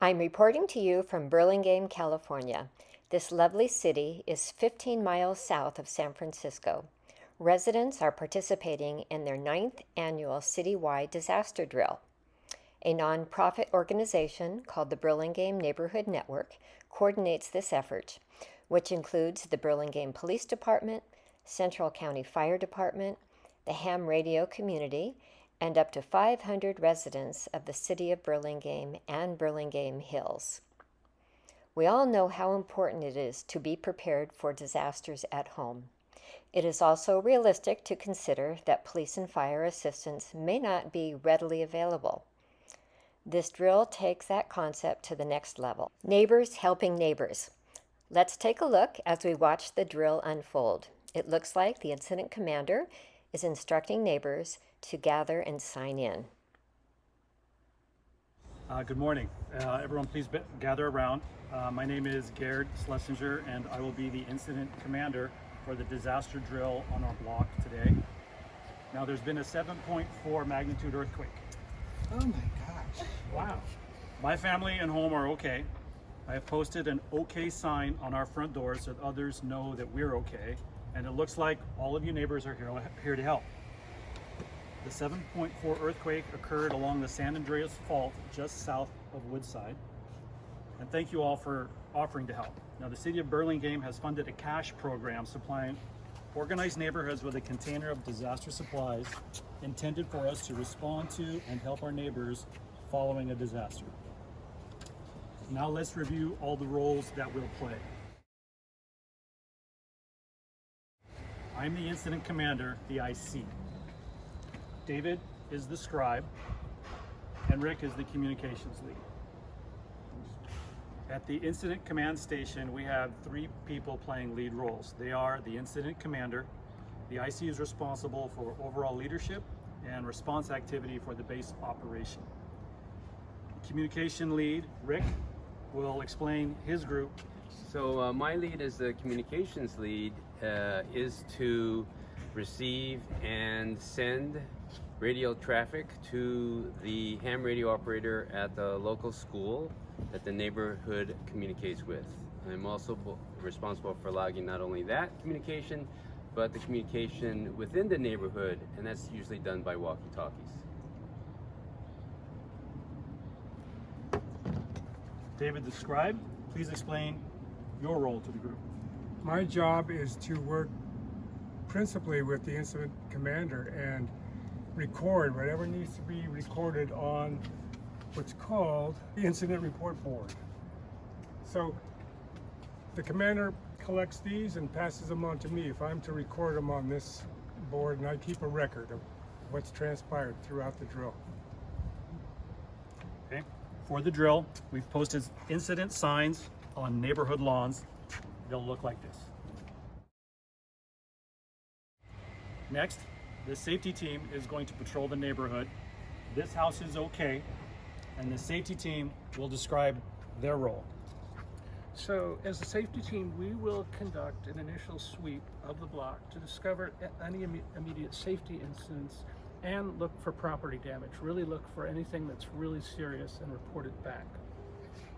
I'm reporting to you from Burlingame, California. This lovely city is 15 miles south of San Francisco. Residents are participating in their 9th annual citywide disaster drill. A nonprofit organization called the Burlingame Neighborhood Network coordinates this effort, which includes the Burlingame Police Department, Central County Fire Department, the ham radio community, and up to 500 residents of the city of Burlingame and Burlingame Hills. We all know how important it is to be prepared for disasters at home. It is also realistic to consider that police and fire assistance may not be readily available. This drill takes that concept to the next level. Neighbors helping neighbors. Let's take a look as we watch the drill unfold. It looks like the incident commander is instructing neighbors to gather and sign in. Good morning. Everyone please gather around. My name is Gerd Schlesinger and I will be the incident commander for the disaster drill on our block today. Now there's been a 7.4 magnitude earthquake. Oh my gosh. Wow. My family and home are okay. I have posted an okay sign on our front door so that others know that we're okay. And it looks like all of you neighbors are here to help. The 7.4 earthquake occurred along the San Andreas Fault just south of Woodside. And thank you all for offering to help. Now the city of Burlingame has funded a cash program supplying organized neighborhoods with a container of disaster supplies intended for us to respond to and help our neighbors following a disaster. Now let's review all the roles that we'll play. I'm the incident commander, the IC. David is the scribe, and Rick is the communications lead. At the incident command station, we have 3 people playing lead roles. They are the incident commander. The IC is responsible for overall leadership and response activity for the base operation. The communication lead, Rick, will explain his group. So my lead as the communications lead is to receive and send radio traffic to the ham radio operator at the local school that the neighborhood communicates with. I'm also responsible for logging not only that communication, but the communication within the neighborhood, and that's usually done by walkie-talkies. David the scribe, please explain your role to the group. My job is to work principally with the incident commander and record whatever needs to be recorded on what's called the incident report board. So the commander collects these and passes them on to me if I'm to record them on this board, and I keep a record of what's transpired throughout the drill. Okay. For the drill, we've posted incident signs on neighborhood lawns. They'll look like this. Next, the safety team is going to patrol the neighborhood. This house is okay, and the safety team will describe their role. So as a safety team, we will conduct an initial sweep of the block to discover any immediate safety incidents and look for property damage. Really look for anything that's really serious and report it back.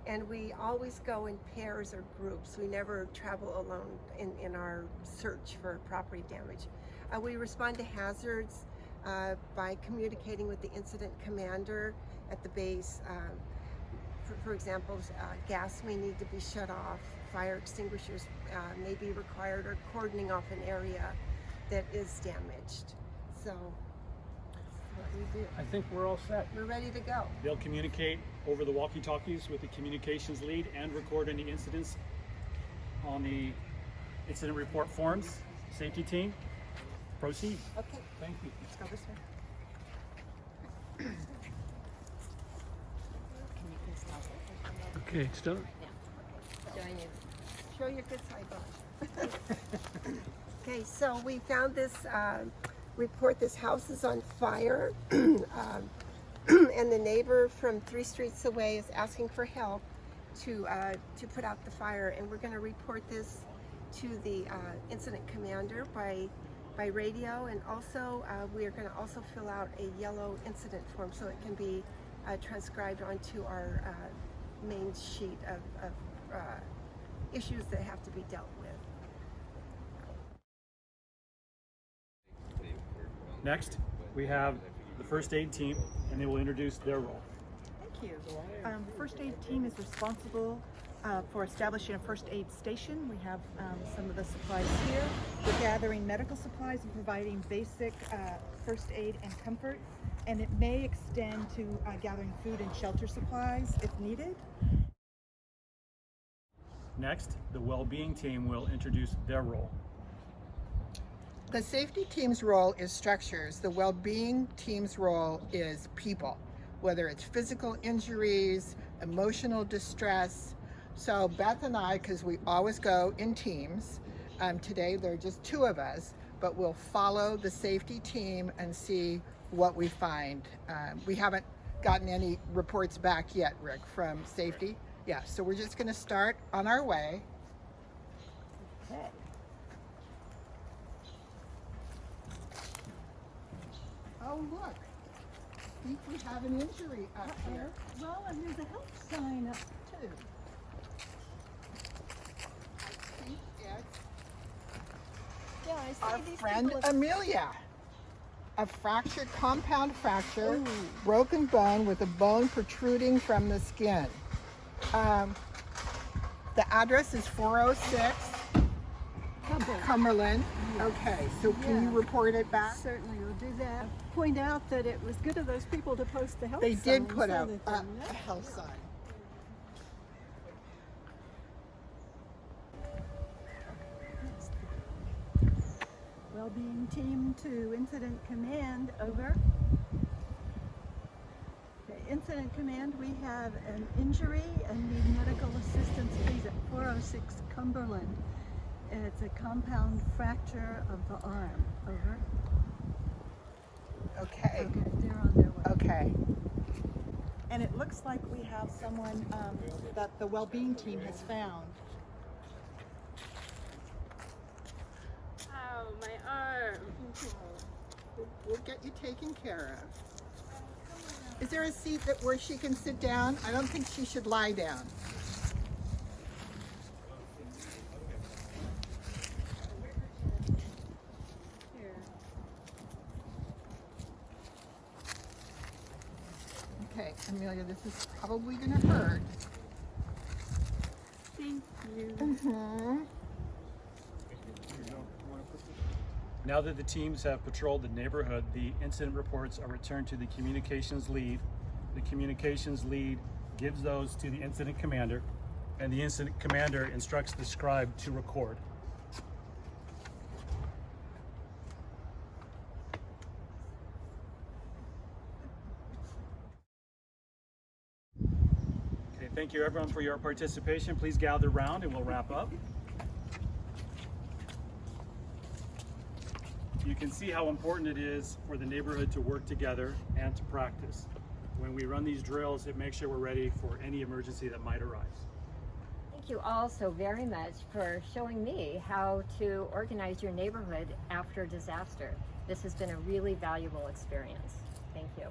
And we always go in pairs or groups. We never travel alone in our search for property damage. We respond to hazards by communicating with the incident commander at the base. For example, gas may need to be shut off, fire extinguishers may be required, or cordoning off an area that is damaged. So that's what we do. I think we're all set. We're ready to go. They'll communicate over the walkie-talkies with the communications lead and record any incidents on the incident report forms. Safety team, proceed. Okay, Thank you. let's go this way. Okay, it's done. Show your good side, Bob. Okay, so we found this report. This house is on fire, and the neighbor from 3 streets away is asking for help to put out the fire. And we're going to report this to the incident commander by radio, and also we are going to also fill out a yellow incident form so it can be transcribed onto our main sheet of issues that have to be dealt with. Next, we have the first aid team, and they will introduce their role. Thank you. The first aid team is responsible for establishing a first aid station. We have some of the supplies here. We're gathering medical supplies and providing basic first aid and comfort. And it may extend to gathering food and shelter supplies if needed. Next, the well-being team will introduce their role. The safety team's role is structures. The well-being team's role is people, whether it's physical injuries, emotional distress. So Beth and I, because we always go in teams, today there are just two of us, but we'll follow the safety team and see what we find. We haven't gotten any reports back yet, Rick, from safety. Yeah, so we're just going to start on our way. Okay. Oh, look. I think we have an injury up here. Well, and there's a help sign up too. I think it's Yeah, I see our these friend people Amelia. A fractured, compound fracture, broken bone with a bone protruding from the skin. The address is 406 Cumberland. Okay, so can you report it back? Certainly, we'll do that. Point out that it was good of those people to post the help They did signs put so out that they a know. health sign. Wellbeing team to incident command, over. Okay, incident command, we have an injury and need medical assistance, please, at 406 Cumberland. It's a compound fracture of the arm, over. Okay. Okay, they're on their way. Okay. And it looks like we have someone that the well-being team has found. Ow, my arm. We'll get you taken care of. Is there a seat where she can sit down? I don't think she should lie down. Here. Okay, Amelia, this is probably going to hurt. Thank you. Mm-hmm. Now that the teams have patrolled the neighborhood, the incident reports are returned to the communications lead. The communications lead gives those to the incident commander, and the incident commander instructs the scribe to record. Okay, thank you everyone for your participation. Please gather around and we'll wrap up. You can see how important it is for the neighborhood to work together and to practice. When we run these drills, it makes sure we're ready for any emergency that might arise. Thank you all so very much for showing me how to organize your neighborhood after disaster. This has been a really valuable experience. Thank you.